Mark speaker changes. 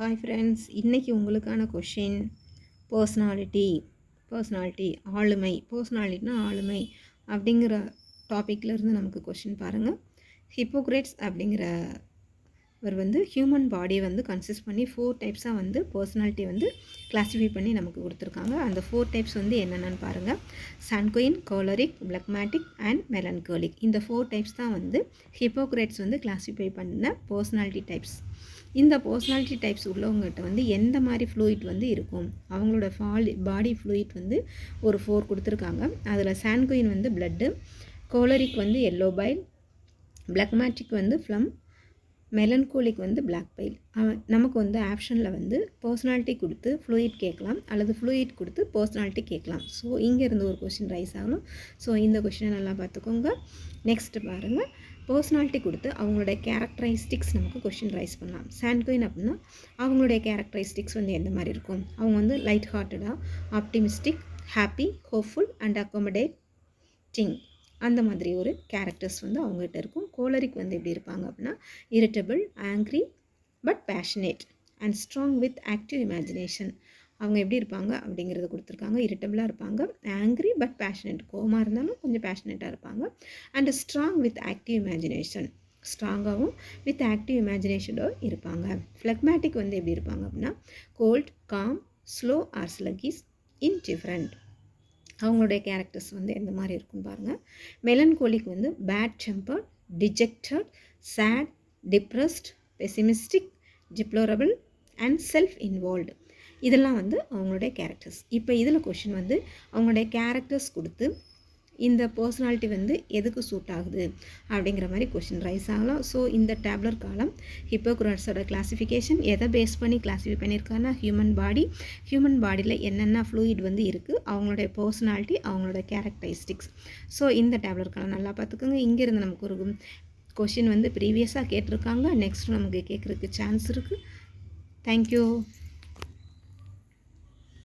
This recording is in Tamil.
Speaker 1: ஹாய் ஃப்ரெண்ட்ஸ், இன்றைக்கி உங்களுக்கான கொஷின் பர்சனாலிட்டி ஆளுமை அப்படிங்கிற டாப்பிக்லேருந்து நமக்கு கொஷின் பாருங்கள். ஹிப்போக்ரேட்ஸ் அப்படிங்கிற ஹியூமன் பாடி கன்சிஸ்ட் பண்ணி 4 டைப்ஸாக பர்சனாலிட்டி கிளாஸிஃபை பண்ணி நமக்கு கொடுத்துருக்காங்க. அந்த 4 டைப்ஸ் என்னென்னு பாருங்கள். சான்குயின், கோலரிக், பிளக்மேட்டிக் அண்ட் மெலன்கோலிக். இந்த 4 டைப்ஸ் தான் ஹிப்போக்ரேட்ஸ் கிளாஸிஃபை பண்ண பர்சனாலிட்டி டைப்ஸ். இந்த பர்சனாலிட்டி டைப்ஸ் உள்ளவங்ககிட்ட எந்த மாதிரி ஃப்ளூயிட் இருக்கும், அவங்களோட பாடி ஃப்ளூயிட் ஒரு 4 கொடுத்துருக்காங்க. அதில் sanguine blood, choleric yellow bile, phlegmatic phlegm, melancholic black bile. நமக்கு ஆப்ஷனில் பர்சனாலிட்டி கொடுத்து ஃப்ளூயிட் கேட்கலாம், அல்லது ஃப்ளூயிட் கொடுத்து பர்சனாலிட்டி கேட்கலாம். ஸோ இங்கேருந்து ஒரு கொஷின் ரைஸ் ஆகணும். ஸோ இந்த கொஷினை நல்லா பார்த்துக்கோங்க. நெக்ஸ்ட்டு பாருங்கள். பர்சனாலிட்டி கொடுத்து அவங்களுடைய கேரக்டரிஸ்டிக்ஸ் நமக்கு கொஷின் ரைஸ் பண்ணலாம். சான்குயின் அப்படின்னா அவங்களுடைய கேரக்டரிஸ்டிக்ஸ் எந்த மாதிரி இருக்கும்? அவங்க லைட் ஹார்ட்டடாக, optimistic, happy, hopeful and accommodating, அந்த மாதிரி ஒரு கேரக்டர்ஸ் அவங்ககிட்ட இருக்கும். கோலரிக் எப்படி இருப்பாங்க அப்படின்னா irritable, angry but passionate and strong with active imagination. அவங்க எப்படி இருப்பாங்க அப்படிங்கிறத கொடுத்துருக்காங்க. இரிட்டபிளாக இருப்பாங்க, ஆங்க்ரி பட் பேஷனேட், கோவமாக இருந்தாலும் கொஞ்சம் பேஷனேட்டாக இருப்பாங்க, and strong with active imagination, ஸ்ட்ராங்காகவும் வித் ஆக்டிவ் இமேஜினேஷனோட இருப்பாங்க. ஃப்ளக்மேட்டிக் எப்படி இருப்பாங்க அப்படின்னா cold, calm, slow or sluggish, indifferent. அவங்களுடைய கேரக்டர்ஸ் எந்த மாதிரி இருக்குன்னு பாருங்கள். Melancholic bad temper, dejected, sad, depressed, pessimistic, deplorable and self involved. இதெல்லாம் அவங்களுடைய கேரக்டர்ஸ். இப்போ இதில் கொஷின் அவங்களுடைய கேரக்டர்ஸ் கொடுத்து இந்த பர்சனாலிட்டி எதுக்கு சூட் ஆகுது அப்படிங்கிற மாதிரி கொஷின் ரைஸ் ஆகலாம். ஸோ இந்த டேப்லர் காலம் ஹிப்போக்ரேட்ஸோட கிளாஸிஃபிகேஷன் எதை பேஸ் பண்ணி கிளாஸிஃபை பண்ணியிருக்காங்கன்னா ஹியூமன் பாடியில் என்னென்ன ஃப்ளூயிட் இருக்குது, அவங்களுடைய பர்சனாலிட்டி, அவங்களோட கேரக்டரிஸ்டிக்ஸ். ஸோ இந்த டேப்லர் காலம் நல்லா பார்த்துக்கோங்க. இங்கேருந்து நமக்கு ஒரு கொஷின் ப்ரீவியஸாக கேட்டிருக்காங்க, நெக்ஸ்ட் நமக்கு கேட்குறதுக்கு சான்ஸ் இருக்குது. தேங்க்யூ.